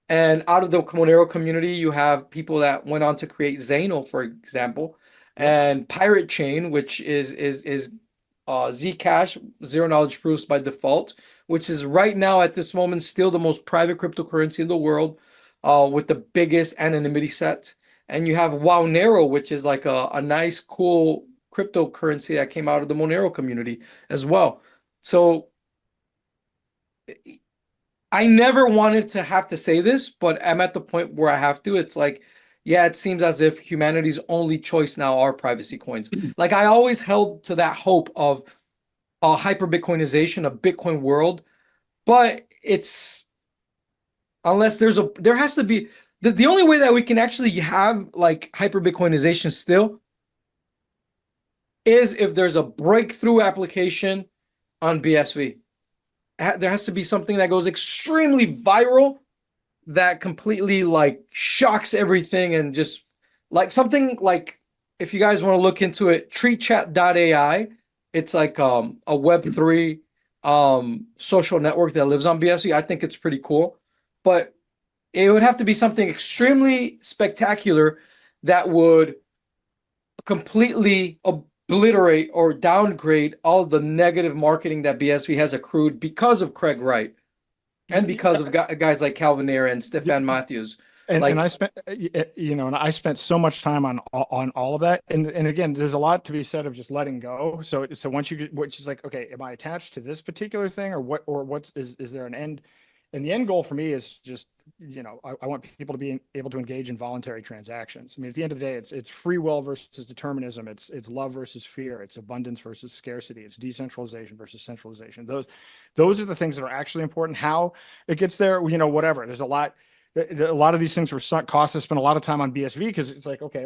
And out of the Monero community, you have people that went on to create Zano, for example, Yep. and Pirate Chain, which is Zcash, zero knowledge proofs by default, which is right now at this moment still the most private cryptocurrency in the world, with the biggest anonymity set. And you have Wownero, which is like a nice, cool cryptocurrency that came out of the Monero community as well. So I never wanted to have to say this, but I'm at the point where I have to. It's like, yeah, it seems as if humanity's only choice now are privacy coins. Like I always held to that hope of a hyper Bitcoinization, a Bitcoin world, but it's unless there has to be the only way that we can actually have like hyper Bitcoinization still is if there's a breakthrough application on BSV. There has to be something that goes extremely viral that completely like shocks everything and just like something like if you guys want to look into it, treechat.ai, it's like a web3 social network that lives on BSV. I think it's pretty cool. But it would have to be something extremely spectacular that would completely obliterate or downgrade all the negative marketing that BSV has accrued because of Craig Wright and because of guys like Calvin Ayre and Yeah. Stefan Matthews. And I Like, spent and I spent so much time on all of that, and again, there's a lot to be said of just letting go. So once you get, which is like, okay, am I attached to this particular thing, or what's is there an end? And the end goal for me is just, I want people to be able to engage in voluntary transactions. I mean, at the end of the day, it's free will versus determinism, it's love versus fear, it's abundance versus scarcity, it's decentralization versus centralization. Those are the things that are actually important. How it gets there, whatever. There's a lot of these things were sunk costs. I spent a lot of time on BSV because it's like, okay,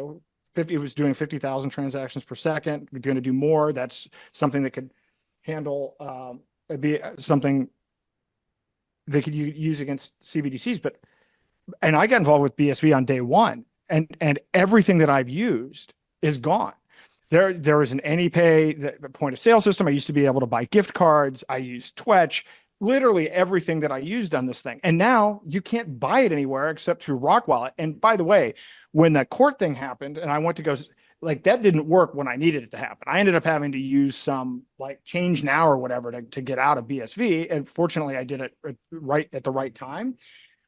50, it was doing 50,000 transactions per second. We're going to do more. That's something that could handle, it'd be something they could use against CBDCs. And I got involved with BSV on day one, and everything that I've used is gone. There was an AnyPay, the point of sale system. I used to be able to buy gift cards. I used Twetch, literally everything that I used on this thing. And now you can't buy it anywhere except through Rock Wallet. And by the way, when that court thing happened and I went to go, like, that didn't work when I needed it to happen. I ended up having to use some like Change Now or whatever to get out of BSV. And fortunately, I did it right at the right time.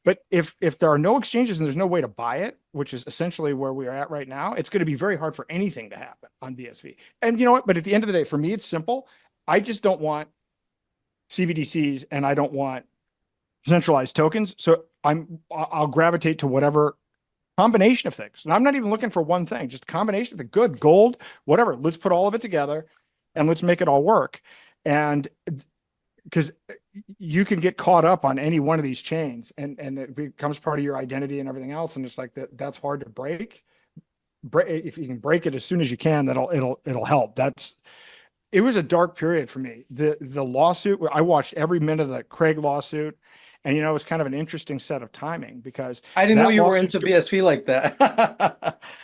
But if there are no exchanges and there's no way to buy it, which is essentially where we are at right now, it's going to be very hard for anything to happen on BSV. And you know what? But at the end of the day, for me, it's simple. I just don't want CBDCs and I don't want centralized tokens. So I'll gravitate to whatever combination of things. And I'm not even looking for one thing, just a combination of the good, gold, whatever. Let's put all of it together and let's make it all work. And because you can get caught up on any one of these chains and it becomes part of your identity and everything else. And it's like that's hard to break. If you can break it as soon as you can, it'll help. It was a dark period for me. The lawsuit, I watched every minute of the Craig lawsuit, and it was kind of an interesting set of timing because I didn't know that you were lawsuit. into BSV like that.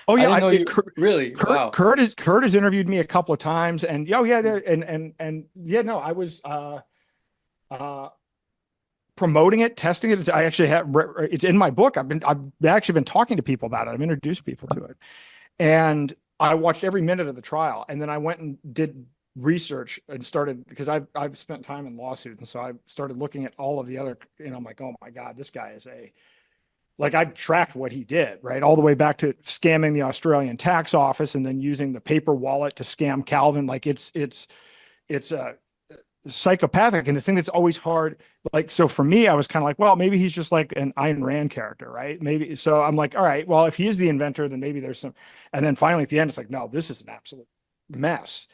Oh I yeah, didn't know you Kurt, really. Wow. Kurt has interviewed me a couple of times, and oh yeah, and yeah, no, I was uh promoting it, testing it. I actually have it's in my book. I've actually been talking to people about it. I've introduced people to it, and I watched every minute of the trial, and then I went and did research and started because I've spent time in lawsuits, and so I started looking at all of the other. I'm like, oh my god, this guy is like, I've tracked what he did, right, all the way back to scamming the Australian tax office and then using the paper wallet to scam Calvin. Like it's a psychopathic. And the thing that's always hard, like, so for me, I was kind of like, well, maybe he's just like an Ayn Rand character, right? Maybe. So I'm like, all right, well, if he is the inventor, then maybe there's some. And then finally at the end, it's like, no, this is an absolute mess.